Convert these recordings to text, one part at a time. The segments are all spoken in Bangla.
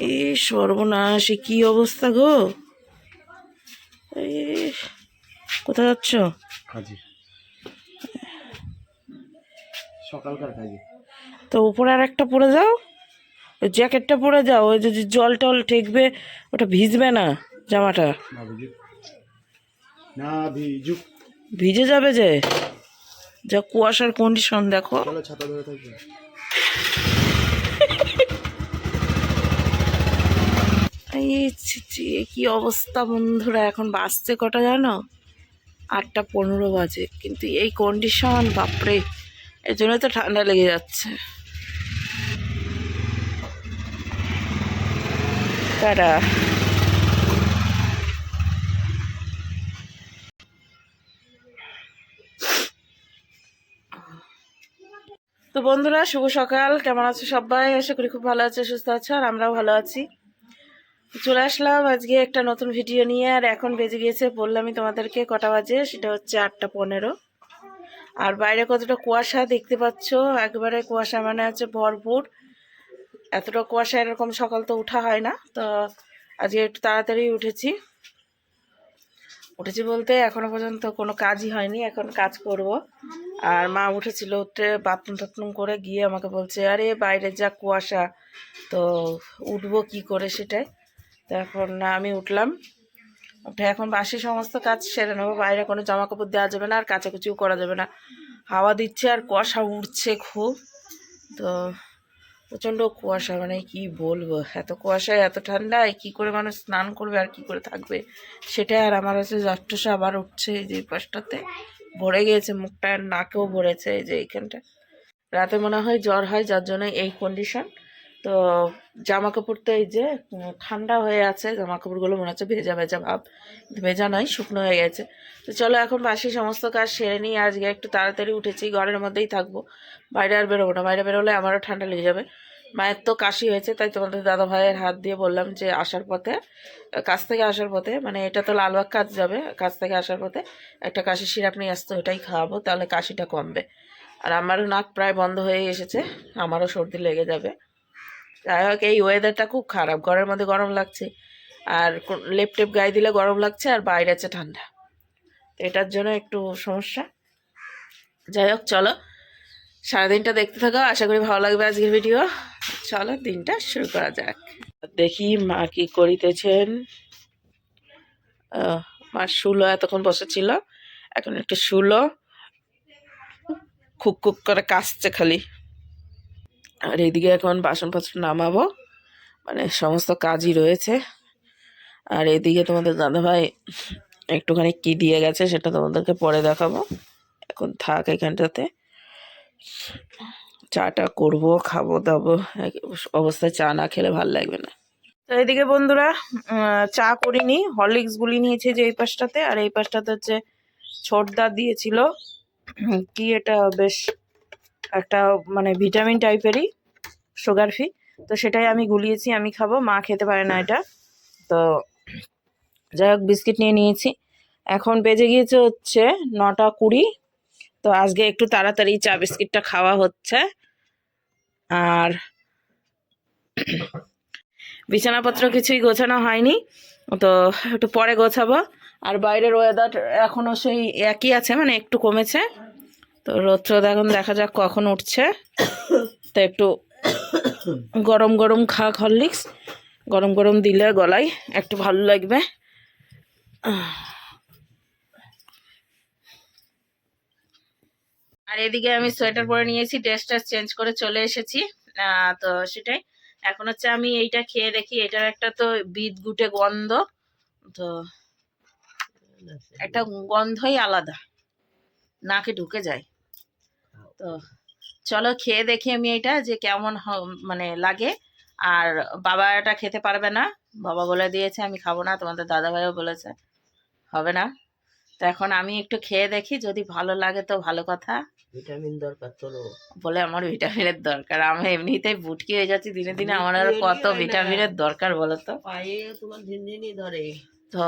এই সর্বনাশ, এ কি অবস্থা গো! এই কোথায় যাচ্ছ? কাজে, সকালকার কাজে। তো উপরে আর একটা পরে যাও, ওই জ্যাকেটটা পরে যাও, ওই যে জল টল ঠেকবে, ওটা ভিজবে না জামাটা। না ভিজুক, না ভিজুক। ভিজে যাবে যে, যা কুয়াশার কন্ডিশন দেখো। চলো ছাতা ধরে থাকবে। এই ছি ছি, কি অবস্থা বন্ধুরা! এখন বাজছে কটা জানো? 8:15 বাজে, কিন্তু এই কন্ডিশন, বাপরে! এর জন্য তো ঠান্ডা লেগে যাচ্ছে। টাটা। তো বন্ধুরা, শুভ সকাল। কেমন আছো সবাই? আশা করি খুব ভালো আছে, সুস্থ আছো, আর আমরাও ভালো আছি। চলে আসলাম আজকে একটা নতুন ভিডিও নিয়ে। আর এখন বেজে গিয়েছে, বললামই তোমাদেরকে কটা বাজে, সেটা হচ্ছে 8:15। আর বাইরে কতটা কুয়াশা দেখতে পাচ্ছ, একবারে কুয়াশা মানে হচ্ছে ভরপুর। এতটা কুয়াশা এরকম সকাল তো উঠা হয় না। তো আজকে একটু তাড়াতাড়ি উঠেছি বলতে এখনো পর্যন্ত কোনো কাজই হয়নি, এখন কাজ করব। আর মা উঠেছিল, উঠে বাথরুম টাথরুম করে গিয়ে আমাকে বলছে, আরে বাইরে যা কুয়াশা, তো উঠবো কি করে সেটাই। তো এখন আমি উঠলাম, উঠে এখন বাসি সমস্ত কাজ সেরে নেবো। বাইরে কোনো জামা কাপড় দেওয়া যাবে না, আর কাচাকুচিও করা যাবে না, হাওয়া দিচ্ছে আর কুয়াশা উঠছে খুব। তো প্রচণ্ড কুয়াশা, মানে কি বলবো, এত কুয়াশায় এত ঠান্ডায় কি করে মানুষ স্নান করবে আর কি করে থাকবে সেটাই। আর আমার হচ্ছে জ্বরটসা আবার উঠছে, এই যে পাশটাতে ভরে গিয়েছে, মুখটা নাকেও ভরেছে, এই যে এইখানটা। রাতে মনে হয় জ্বর হয়, যার জন্য এই কন্ডিশন। তো জামা কাপড় তো এই যে ঠান্ডা হয়ে আছে, জামা কাপড়গুলো মনে হচ্ছে ভেজা ভেজা ভাব, ভেজা নয়, শুকনো হয়ে গেছে। তো চলো এখন বাসি সমস্ত কাজ সেরে নিই। আজকে একটু তাড়াতাড়ি উঠেছি, ঘরের মধ্যেই থাকবো, বাইরে আর বেরোবো না। বাইরে বেরোলে আমারও ঠান্ডা লেগে যাবে। মায়ের তো কাশি হয়েছে, তাই তোমাদের দাদা ভাইয়ের হাত দিয়ে বললাম যে আসার পথে, কাছ থেকে আসার পথে, মানে এটা তো লালবাগ কাজ যাবে, কাছ থেকে আসার পথে একটা কাশির সিরাপ নিয়ে আসতো, ওটাই খাওয়াবো, তাহলে কাশিটা কমবে। আর আমারও নাক প্রায় বন্ধ হয়ে এসেছে, আমারও সর্দি লেগে যাবে। যাই হোক, এই ওয়েদারটা খুব খারাপ, ঘরের মধ্যে গরম লাগছে, আর লেপ টেপ গায়ে দিলে গরম লাগছে, আর বাইরে আছে ঠান্ডা, তো এটার জন্য একটু সমস্যা। যাই হোক, চলো সারাদিনটা দেখতে থাকো, আশা করি ভালো লাগবে আজকের ভিডিও। চলো দিনটা শুরু করা যাক। দেখি মা কি করিতেছেন। মা শুলো, এতক্ষণ বসেছিল, এখন একটু শুলো, খুক খুক করে কাশছে খালি। আর এইদিকে এখন বাসনপত্র নামাবো, মানে সমস্ত কাজই রয়েছে। আর এদিকে তোমাদের দাদাভাই একটুখানি কি দিয়ে গেছে সেটা তোমাদেরকে পরে দেখাবো, এখন থাক এখানটাতে। চাটা করবো, খাবো দাবো, অবস্থায় চা না খেলে ভাল লাগবে না। তো এদিকে বন্ধুরা, চা করিনি, হরলিক্স গুলি নিয়েছি যে এই পাশটাতে, আর এই পাশটাতে হচ্ছে ছোটদা দিয়েছিল কি এটা, বেশ একটা মানে ভিটামিন টাইপেরই, সুগার ফ্রি। তো সেটাই আমি গুলিয়েছি, আমি খাবো, মা খেতে পারে না এটা। তো যাই হোক, বিস্কিট নিয়ে নিয়েছি। এখন বেজে গিয়েছে হচ্ছে 9:20। তো আজকে একটু তাড়াতাড়ি চা বিস্কিটটা খাওয়া হচ্ছে। আর বিছানাপত্র কিছুই গোছানো হয়নি, তো একটু পরে গোছাবো। আর বাইরের ওয়েদার এখনও সেই একই আছে, মানে একটু কমেছে। তো রোদ এখন দেখা যাক কখন উঠছে। তো একটু গরম গরম হরলিক্স, গরম গরম দিলে গলায় একটু ভালো লাগবে। আর এদিকে আমি সোয়েটার পরে নিয়েছি, ড্রেসটা চেঞ্জ করে চলে এসেছি। তো সেটাই, এখন হচ্ছে আমি এইটা খেয়ে দেখি, এটার একটা তো বিট গুটে গন্ধ, তো একটা গন্ধই আলাদা, নাকে ঢুকে যায়। তো চলো খেয়ে দেখি আমি এটা, যে কেমন মানে লাগে। আর বাবা এটা খেতে পারবে না, বাবা বলে দিয়েছে আমি খাবো না, তোমাদের দাদাভাইও বলেছে হবে না। তো এখন আমি একটু খেয়ে দেখি, যদি ভালো লাগে তো ভালো কথা। ভিটামিন দরকার তোরও বলে আমার ভিটামিনের দরকার, আমি এমনিতেই বুটকি হয়ে যাচ্ছি দিনে দিনে, আমার আর কত ভিটামিনের দরকার বলো তো। পায়ে তোমার ঝিনঝিনি ধরে। তো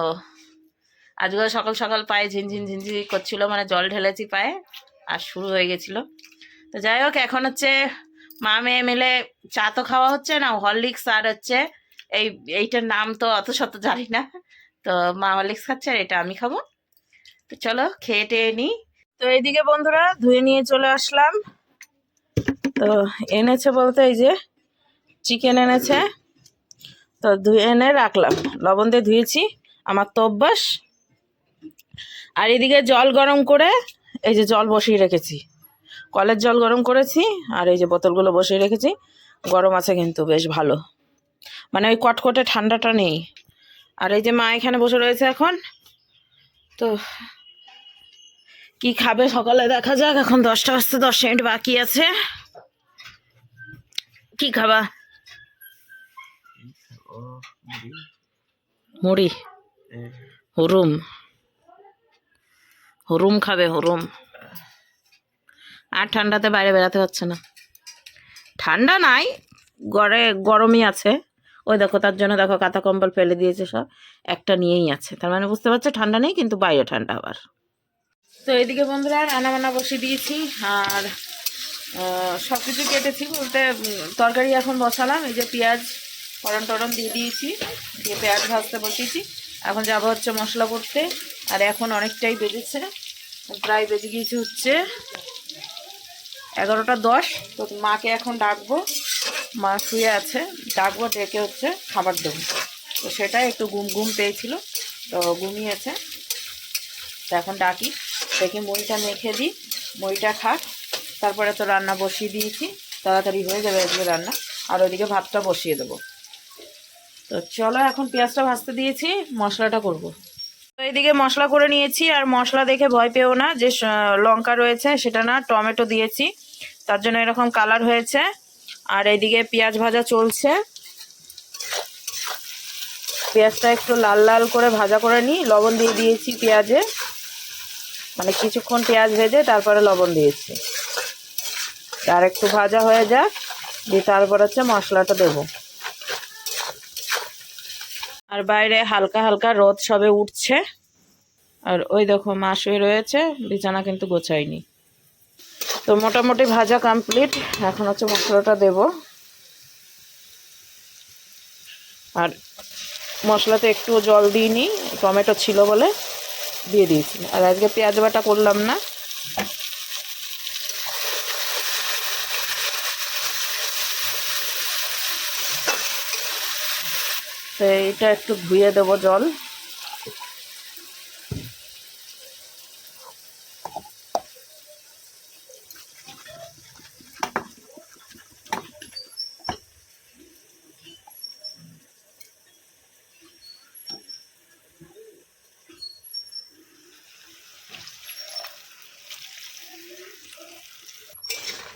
আজকে সকাল সকাল পায়ে ঝিনঝিন ঝিনঝিন করছিল, মানে জল ঢেলেছি পায়ে, আর শুরু হয়ে গেছিল। তো যাই হোক, এখন হচ্ছে মা মেয়ে মিলে চা তো খাওয়া হচ্ছে না, হরলিক্স আর হচ্ছে এই এইটার নাম তো অত শত জানি না। তো মা হরলিক্স খাচ্ছে আর এটা আমি খাবো। তো চলো খেয়ে টেয়ে নিই। তো এইদিকে বন্ধুরা ধুয়ে নিয়ে চলে আসলাম। তো এনেছে বলতে এই যে চিকেন এনেছে, তো ধুয়ে এনে রাখলাম, লবণ দিয়ে ধুয়েছি, আমার তো অভ্যাস। আর এদিকে জল গরম করে এই যে জল বসিয়ে রেখেছি, কলের জল গরম করেছি, আর এই যে বোতলগুলো বসিয়ে রেখেছি। গরম আছে কিন্তু বেশ ভালো, মানে ওই কটকটে ঠান্ডাটা নেই। আর এই যে মা এখানে বসে রয়েছে এখন। তো কি খাবে সকালে দেখা যাক, এখন 10টা বাজতে 10 মিনিট বাকি আছে। কি খাবা? মুড়ি, হুরুম, হুরুম খাবে, হুরুম। আর ঠান্ডাতে বাইরে বেরাতে হচ্ছে না, ঠান্ডা নাই, ঘরে গরমই আছে। ওই দেখো তার জন্য দেখো কাঁথা কম্বল ফেলে দিয়েছে, সব একটা নিয়েই আছে, তার মানে বুঝতে পারছো ঠান্ডা নেই কিন্তু বাইরে ঠান্ডা আবার। তো এইদিকে বন্ধুরা রান্না বান্না বসিয়ে দিয়েছি, আর সব কিছু কেটেছি বলতে তরকারি এখন বসালাম। এই যে পেঁয়াজ ফোড়ন টড়ন দিয়ে দিয়েছি, দিয়ে পেঁয়াজ ভাজতে বসিয়েছি। এখন যাবো হচ্ছে মশলা করতে। আর এখন অনেকটাই বেজেছে, প্রায় বেজে গিয়েছে হচ্ছে 11টা 10। তো মাকে এখন ডাকবো, মা শুয়ে আছে, ডাকবো, ডেকে হচ্ছে খাবার দেবো। তো সেটাই একটু ঘুম ঘুম পেয়েছিল, তো ঘুমিয়েছে। তো এখন ডাকি, দেখি মুড়িটা মেখে দিই, মুড়িটা খাক, তারপরে তো রান্না বসিয়ে দিয়েছি, তাড়াতাড়ি হয়ে যাবে আজকে রান্না। আর ওইদিকে ভাতটা বসিয়ে দেবো। তো চলো এখন পেঁয়াজটা ভাজতে দিয়েছি, মশলাটা করব। তো এইদিকে মশলা করে নিয়েছি, আর মশলা দেখে ভয় পেও না, যে লঙ্কা রয়েছে সেটা না, টমেটো দিয়েছি, তার জন্য এরকম কালার হয়েছে। আর এইদিকে পেঁয়াজ ভাজা চলছে, পেঁয়াজটা একটু লাল লাল করে ভাজা করে নিই, লবণ দিয়ে দিয়েছি পেঁয়াজে, মানে কিছুক্ষণ পেঁয়াজ ভেজে তারপরে লবণ দিয়েছি। আর একটু ভাজা হয়ে যাক, দিয়ে তারপর হচ্ছে মশলাটা দেবো। আর বাইরে হালকা হালকা রোদ সবে উঠছে, আর ওই দেখো মা শুয়ে রয়েছে, বিছানা কিন্তু গোছাইনি। তো মোটামুটি ভাজা কমপ্লিট, এখন হচ্ছে মশলাটা দেব। আর মশলাতে একটু জল দিইনি, টমেটো ছিল বলে দিয়ে দিয়েছি। আর আজকে পেঁয়াজ বাটা করলাম না। তো এইটা একটু ধুয়ে দেবো জল।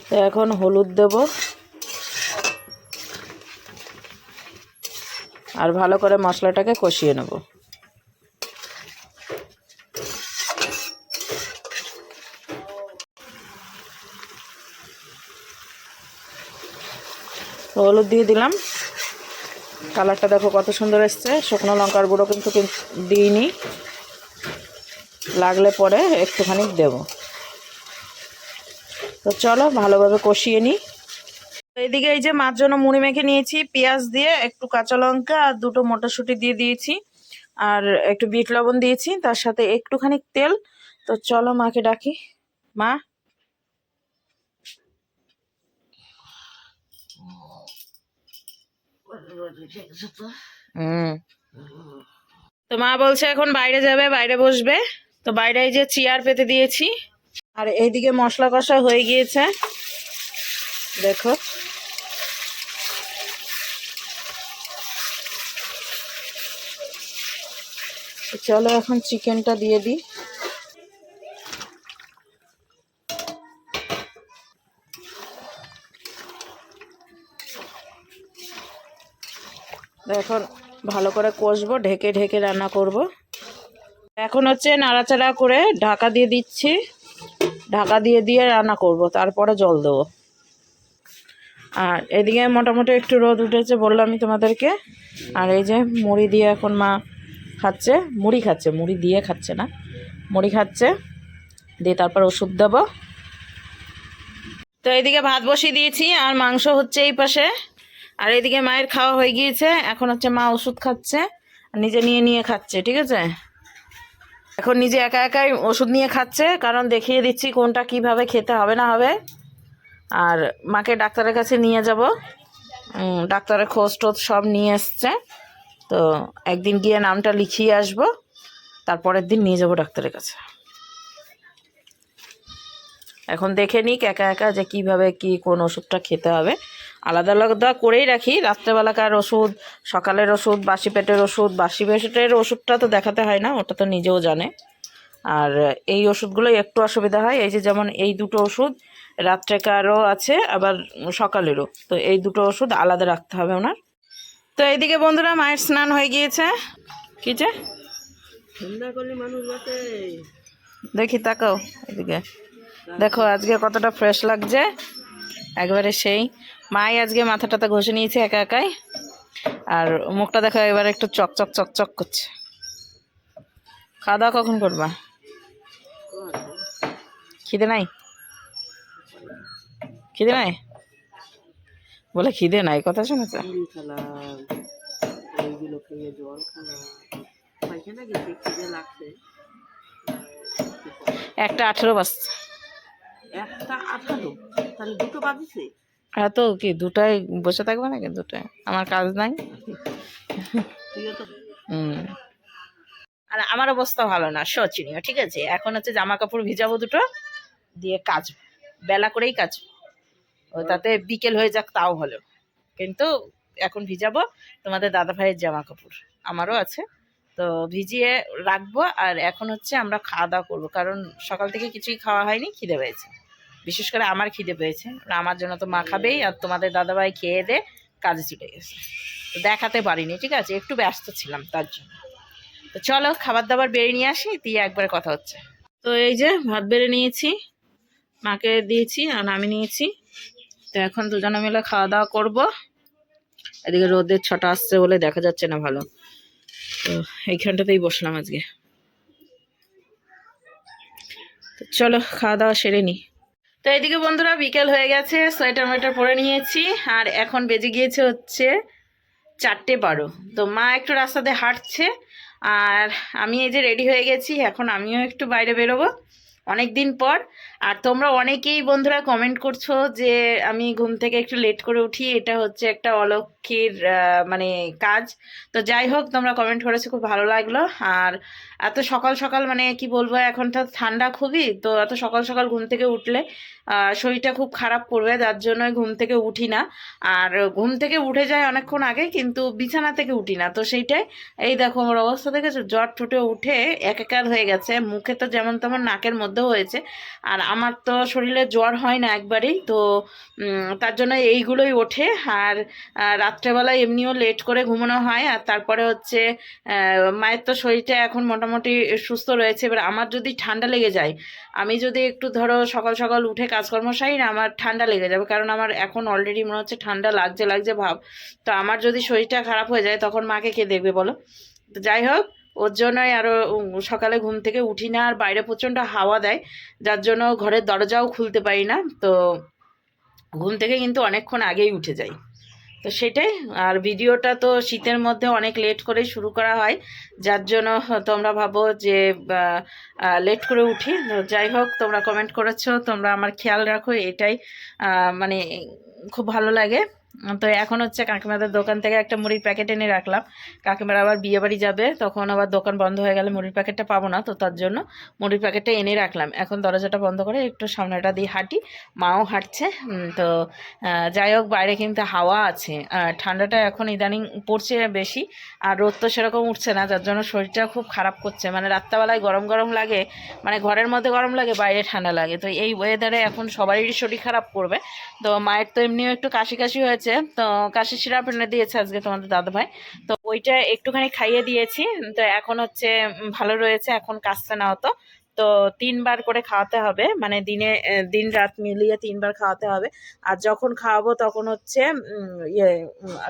তো এখন হলুদ দেব, আর ভালো করে মশলাটাকে কষিয়ে নেব। হলুদ দিয়ে দিলাম, কালারটা দেখো কত সুন্দর এসছে। শুকনো লঙ্কার গুঁড়ো কিন্তু দিইনি, লাগলে পরে একটুখানি দেব। তো চলো ভালোভাবে কষিয়ে নিই। এইদিকে এই যে মার জন্য মুড়ি মেখে নিয়েছি, পেঁয়াজ দিয়ে, একটু কাঁচা লঙ্কা আর দুটো মটরশুঁটি দিয়ে দিয়েছি, আর একটু বিট লবণ দিয়েছি, তার সাথে একটুখানি তেল। তো চলো মাকে ডাকি, মা। তো মা বলছে এখন বাইরে যাবে, বাইরে বসবে। তো বাইরে এই যে চেয়ার পেতে দিয়েছি, আর এইদিকে মশলা কষা হয়ে গিয়েছে দেখো। চলো এখন চিকেনটা দিয়ে দিই। এখন ভালো করে কষবো, ঢেকে ঢেকে রান্না করব। এখন হচ্ছে নাড়াচাড়া করে ঢাকা দিয়ে দিচ্ছি, ঢাকা দিয়ে দিয়ে রান্না করব, তারপরে জল দেবো। আর এদিকে মোটামুটি একটু রোদ উঠেছে বললামই তোমাদেরকে। আর এই যে মুড়ি দিয়ে এখন মা খাচ্ছে, মুড়ি খাচ্ছে, মুড়ি দিয়ে খাচ্ছে না, মুড়ি খাচ্ছে, দিয়ে তারপর ওষুধ দেবো। তো এইদিকে ভাত বসিয়ে দিয়েছি, আর মাংস হচ্ছে এই পাশে। আর এদিকে মায়ের খাওয়া হয়ে গিয়েছে, এখন হচ্ছে মা ওষুধ খাচ্ছে, আর নিজে নিয়ে নিয়ে খাচ্ছে, ঠিক আছে। এখন নিজে একা একাই ওষুধ নিয়ে খাচ্ছে, কারণ দেখিয়ে দিচ্ছি কোনটা কিভাবে খেতে হবে না হবে। আর মাকে ডাক্তারের কাছে নিয়ে যাব, ডাক্তারের খোঁজ টোজ সব নিয়ে এসছে, তো একদিন গিয়ে নামটা লিখিয়ে আসবো, তারপরের দিন নিয়ে যাব ডাক্তারের কাছে। এখন দেখে নিক একা একা যে কিভাবে কি কোন ওষুধটা খেতে হবে, আলাদা আলাদা করেই রাখি, রাত্রেবেলাকার ওষুধ, সকালের ওষুধ, বাসি পেটের ওষুধ। বাসি পেটের ওষুধটা তো দেখাতে হয় না, ওটা তো নিজেও জানে। আর এই ওষুধগুলো একটু অসুবিধা হয়, এই যে যেমন এই দুটো ওষুধ রাত্রেকারও আছে আবার সকালেরও, তো এই দুটো ওষুধ আলাদা রাখতে হবে ওনার। তো এইদিকে বন্ধুরা মায়ের স্নান হয়ে গিয়েছে, কি যে ঠান্ডা করলে মানুষ বাঁচে। দেখি তাকাও এদিকে, দেখো আজকে কতটা ফ্রেশ লাগছে একবারে সেই। মাই আজকে মাথাটাতে ঘষে নিয়েছে একা একাই, আর মুখটা দেখো এবার একটু চকচক চকচক করছে। খাওয়া দাওয়া কখন করবা? খিদে নাই? খিদে নাই বলে খিদে নাই, কথা শুনেছ? মুড়ি খেলাম, ওইগুলো খেয়ে জল খেলাম, পায়খানা গেছে, খিদে লাগছে। 1:18 বাজছে। 1:18, তাহলে 2টো বাজছে। হ্যাঁ, তো কি 2টায় বসে থাকবে নাকি? 2টায় আমার কাজ নাই। তুইও তো আর আমার অবস্থা ভালো না, শোচনীয়, ঠিক আছে। এখন হচ্ছে জামা কাপড় ভিজাবো দুটো, দিয়ে কাজ বেলা করেই কাজ, ও তাতে বিকেল হয়ে যাক তাও হলো, কিন্তু এখন ভিজাবো তোমাদের দাদা ভাইয়ের জামা কাপড়, আমারও আছে, তো ভিজিয়ে রাখবো। আর এখন হচ্ছে আমরা খাওয়া দাওয়া করবো, কারণ সকাল থেকে কিছুই খাওয়া হয়নি, খিদে পেয়েছে, বিশেষ করে আমার খিদে পেয়েছে। আমার জন্য তো মা খাবেই, আর তোমাদের দাদাভাই খেয়ে দে কাজে ছুটে গেছে, তো দেখাতে পারিনি, ঠিক আছে, একটু ব্যস্ত ছিলাম তার জন্য। তো চলো খাবার দাবার বেড়ে নিয়ে আসি, দিয়ে একবারে কথা হচ্ছে। তো এই যে ভাত বেড়ে নিয়েছি, মাকে দিয়েছি আর আমি নিয়েছি, তো এখন দুজনে মিলে খাওয়া দাওয়া করবো। এদিকে রোদের ছটা আসছে বলে দেখা যাচ্ছে না ভালো, তো এইখানটাতেই বসলাম আজকে। তো চলো খাওয়া দাওয়া সেরে নি। তো এইদিকে বন্ধুরা বিকেল হয়ে গেছে, সোয়েটার মোয়েটার পরে নিয়েছি, আর এখন বেজে গিয়েছে হচ্ছে 4:12। তো মা একটু রাস্তা দিয়ে হাঁটছে, আর আমি এই যে রেডি হয়ে গেছি, এখন আমিও একটু বাইরে বেরোবো অনেক দিন পর। আর তোমরা অনেকেই বন্ধুরা কমেন্ট করছো যে আমি ঘুম থেকে একটু লেট করে উঠি, এটা হচ্ছে একটা অলক্ষীর মানে কাজ। তো যাই হোক, তোমরা কমেন্ট করেছো, খুব ভালো লাগলো। আর এত সকাল সকাল মানে কি বলবো, এখন তো ঠান্ডা খুবই, তো এত সকাল সকাল ঘুম থেকে উঠলে শরীরটা খুব খারাপ করবে, যার জন্যই ঘুম থেকে উঠি না। আর ঘুম থেকে উঠে যায় অনেকক্ষণ আগে, কিন্তু বিছানা থেকে উঠি না, তো সেইটাই। এই দেখো আমার অবস্থা দেখেছো, জ্বর ঠুটে উঠে একাকার হয়ে গেছে, মুখে তো যেমন তেমন, নাকের মধ্যেও হয়েছে। আর আমার তো শরীরে জ্বর হয় না একবারেই, তো তার জন্য এইগুলোই ওঠে। আর রাত্রেবেলায় এমনিও লেট করে ঘুমানো হয়। আর তারপরে হচ্ছে মায়ের তো শরীরটা এখন মোটামুটি সুস্থ রয়েছে, এবার আমার যদি ঠান্ডা লেগে যায়, আমি যদি একটু ধরো সকাল সকাল উঠে কাজকর্ম সারি না, আমার ঠান্ডা লেগে যাবে, কারণ আমার এখন অলরেডি মনে হচ্ছে ঠান্ডা লাগছে লাগছে ভাব। তো আমার যদি শরীরটা খারাপ হয়ে যায়, তখন মাকে কে দেখবে বলো? তো যাই হোক, ওর জন্যই আরও সকালে ঘুম থেকে উঠি না। আর বাইরে প্রচণ্ড হাওয়া দেয়, যার জন্য ঘরের দরজাও খুলতে পারি না, তো ঘুম থেকে কিন্তু অনেকক্ষণ আগেই উঠে যাই, তো সেটাই। আর ভিডিওটা তো শীতের মধ্যে অনেক লেট করেই শুরু করা হয়, যার জন্য তোমরা ভাবো যে লেট করে উঠি। তো যাই হোক, তোমরা কমেন্ট করেছো, তোমরা আমার খেয়াল রাখো, এটাই মানে খুব ভালো লাগে। তো এখন হচ্ছে কাকিমাদের দোকান থেকে একটা মুড়ির প্যাকেট এনে রাখলাম, কাকিমার আবার বিয়ে বাড়ি যাবে, তখন আবার দোকান বন্ধ হয়ে গেলে মুড়ির প্যাকেটটা পাবো না, তো তার জন্য মুড়ির প্যাকেটটা এনে রাখলাম। এখন দরজাটা বন্ধ করে একটু সামনেটা দিয়ে হাঁটি, মাও হাঁটছে। তো যাই হোক, বাইরে কিন্তু হাওয়া আছে, ঠান্ডাটা এখন ইদানিং পড়ছে বেশি, আর রোদ তো সেরকম উঠছে না, যার জন্য শরীরটা খুব খারাপ করছে, মানে রাত্রাবেলায় গরম গরম লাগে, মানে ঘরের মধ্যে গরম লাগে, বাইরে ঠান্ডা লাগে, তো এই ওয়েদারে এখন সবারই শরীর খারাপ করবে। তো মায়ের তো এমনিও একটু কাশি কাশি হয়েছে, তো কাশি সিরাপ এনে দিয়েছে আজকে তোমাদের দাদাভাই, তো ওইটা একটুখানি খাইয়ে দিয়েছি। তো এখন হচ্ছে ভালো রয়েছে, এখন কাশছে না অত। তো 3বার করে খাওয়াতে হবে, মানে দিনে দিন রাত মিলিয়ে 3বার খাওয়াতে হবে। আর যখন খাওয়াবো তখন হচ্ছে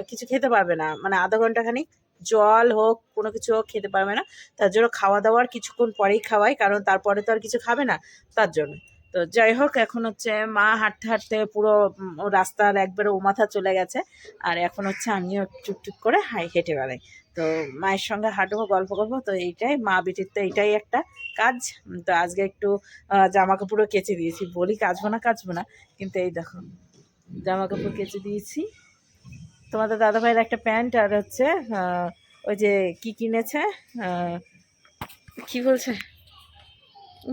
কিছু খেতে পারবে না, মানে আধা ঘন্টা খানিক জল হোক কোনো কিছু হোক খেতে পারবে না, তার জন্য খাওয়া দাওয়ার কিছুক্ষণ পরেই খাওয়াই, কারণ তারপরে তো আর কিছু খাবে না, তার জন্য। তো যাই হোক, এখন হচ্ছে মা হাঁটতে হাঁটতে পুরো ও রাস্তার একবারে ও মাথা চলে গেছে, আর এখন হচ্ছে আমিও টুকটুক করে হেঁটে বেড়াই। তো মায়ের সঙ্গে হাঁটবো, গল্প করবো, তো এইটাই মা বেটির তো এইটাই একটা কাজ। তো আজকে একটু জামা কাপড়ও কেচে দিয়েছি, বলি কাচবো না, কিন্তু এই দেখো জামা কাপড় কেচে দিয়েছি। তোমাদের দাদাভাইয়ের একটা প্যান্ট আর হচ্ছে ওই যে কি কিনেছে, কি বলছে,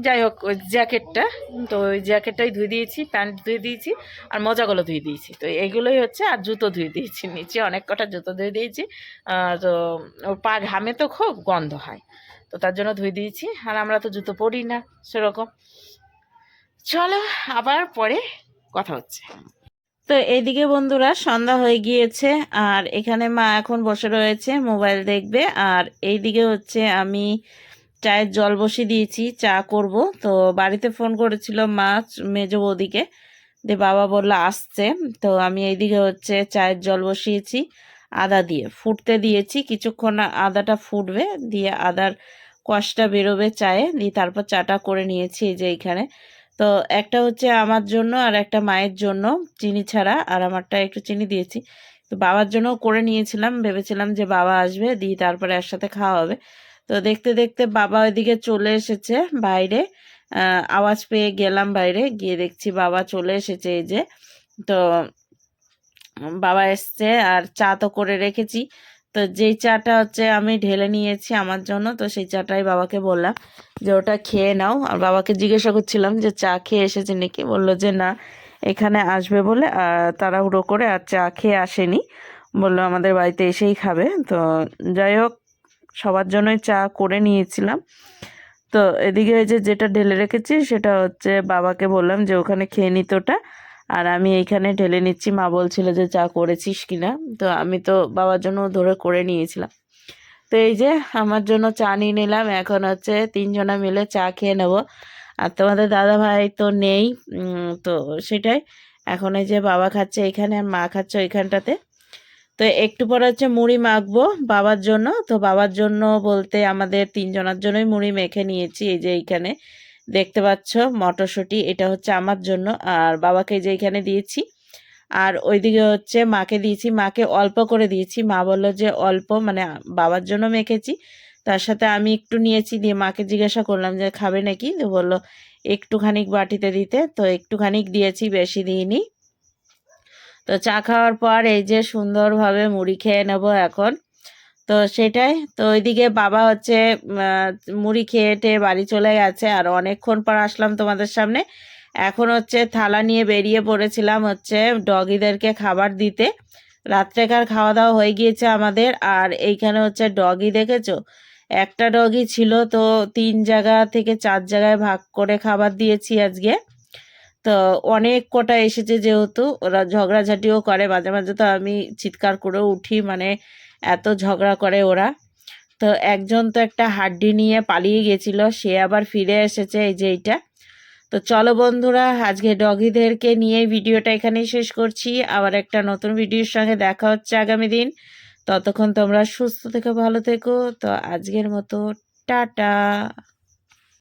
যাই হোক ওই জ্যাকেটটা, তো ওই জ্যাকেটটাই ধুয়ে দিয়েছি, প্যান্ট ধুয়ে দিয়েছি, আর মোজাগুলো ধুয়ে দিয়েছি। তো এইগুলোই হচ্ছে, আর জুতো ধুয়ে দিয়েছি, নিচে অনেক কটা জুতো ধুয়ে দিয়েছি। তো ওর পা ঘামে তো খুব গন্ধ হয়, তো তার জন্য ধুয়ে দিয়েছি। আর আমরা তো জুতো পরি না সেরকম। চলো আবার পরে কথা হচ্ছে। তো এইদিকে বন্ধুরা সন্ধ্যা হয়ে গিয়েছে, আর এখানে মা এখন বসে রয়েছে, মোবাইল দেখবে। আর এইদিকে হচ্ছে আমি চায়ের জল বসিয়ে দিয়েছি, চা করব। তো বাড়িতে ফোন করেছিল মা মেজ বৌদিকে, দিয়ে বাবা বললো আসছে। তো আমি এইদিকে হচ্ছে চায়ের জল বসিয়েছি আদা দিয়ে, ফুটতে দিয়েছি কিছুক্ষণ, আদাটা ফুটবে, দিয়ে আদার কষটা বেরোবে চায়ে, দিয়ে তারপর চাটা করে নিয়েছি এই যে এইখানে। তো একটা হচ্ছে আমার জন্য আর একটা মায়ের জন্য চিনি ছাড়া, আর আমারটা একটু চিনি দিয়েছি। তো বাবার জন্য করে নিয়েছিলাম, ভেবেছিলাম যে বাবা আসবে, দিয়ে তারপরে একসাথে খাওয়া হবে। তো দেখতে দেখতে বাবা ওইদিকে চলে এসেছে বাইরে, আওয়াজ পেয়ে গেলাম বাইরে, গিয়ে দেখছি বাবা চলে এসেছে এই যে। তো বাবা এসছে, আর চা তো করে রেখেছি। তো যেই চাটা হচ্ছে আমি ঢেলে নিয়েছি আমার জন্য, তো সেই চাটাই বাবাকে বললাম যে ওটা খেয়ে নাও। আর বাবাকে জিজ্ঞাসা করছিলাম যে চা খেয়ে এসেছে নাকি, বললো যে না, এখানে আসবে বলে তাড়াহুড়ো করে আর চা খেয়ে আসেনি, বললো আমাদের বাড়িতে এসেই খাবে। তো যাই হোক, সবার জন্যই চা করে নিয়েছিলাম। তো এদিকে এই যে যেটা ঢেলে রেখেছি সেটা হচ্ছে বাবাকে বললাম যে ওখানে খেয়ে নিত ওটা, আর আমি এইখানে ঢেলে নিচ্ছি। মা বলছিল যে চা করেছিস কিনা, তো আমি তো বাবার জন্য ধরে করে নিয়েছিলাম। তো এই যে আমার জন্য চা নিয়ে নিলাম, এখন হচ্ছে তিনজনা মিলে চা খেয়ে নেব। আর তোমাদের দাদা ভাই তো নেই, তো সেটাই। এখন এই যে বাবা খাচ্ছে এখানে, আর মা খাচ্ছে ওইখানটাতে। তো একটু পরে হচ্ছে মুড়ি মাখবো বাবার জন্য। তো বাবার জন্য বলতে আমাদের তিনজনের জন্যই মুড়ি মেখে নিয়েছি। এই যে এইখানে দেখতে পাচ্ছ মটরশুঁটি, এটা হচ্ছে আমার জন্য, আর বাবাকে যে এইখানে দিয়েছি। আর ওইদিকে হচ্ছে মাকে দিয়েছি, মাকে অল্প করে দিয়েছি। মা বললো যে অল্প, মানে বাবার জন্য মেখেছি, তার সাথে আমি একটু নিয়েছি। দিয়ে মাকে জিজ্ঞাসা করলাম যে খাবে নাকি, তো বললো একটুখানিক বাটিতে দিতে, তো একটুখানিক দিয়েছি, বেশি দিইনি। তো চা খাওয়ার পর এই যে সুন্দরভাবে মুড়ি খেয়ে নেব এখন। তো সেটাই। তো ওইদিকে বাবা হচ্ছে মুড়ি খেয়ে টেয়ে বাড়ি চলে গেছে, আর অনেকক্ষণ পর আসলাম তোমাদের সামনে। এখন হচ্ছে থালা নিয়ে বেরিয়ে পড়েছিলাম হচ্ছে ডগিদেরকে খাবার দিতে। রাত্রেকার খাওয়া দাওয়া হয়ে গিয়েছে আমাদের। আর এইখানে হচ্ছে ডগি দেখেছো, একটা ডগি ছিল তো 3 জায়গা থেকে 4 জায়গায় ভাগ করে খাবার দিয়েছি আজকে। তো অনেক কটা এসেছে, যেহেতু ওরা ঝগড়াঝাটিও করে মাঝে মাঝে, তো আমি চিৎকার করে উঠি, মানে এত ঝগড়া করে ওরা। তো একজন তো একটা হাড্ডি নিয়ে পালিয়ে গেছিল, সে আবার ফিরে এসেছে, এই যে এইটা। তো চলো বন্ধুরা, আজকে ডগিদেরকে নিয়ে ভিডিওটা এখানেই শেষ করছি। আবার একটা নতুন ভিডিওর সঙ্গে দেখা হচ্ছে আগামী দিন। ততক্ষণ তোমরা সুস্থ থেকো, ভালো থেকো। তো আজকের মতো টাটা।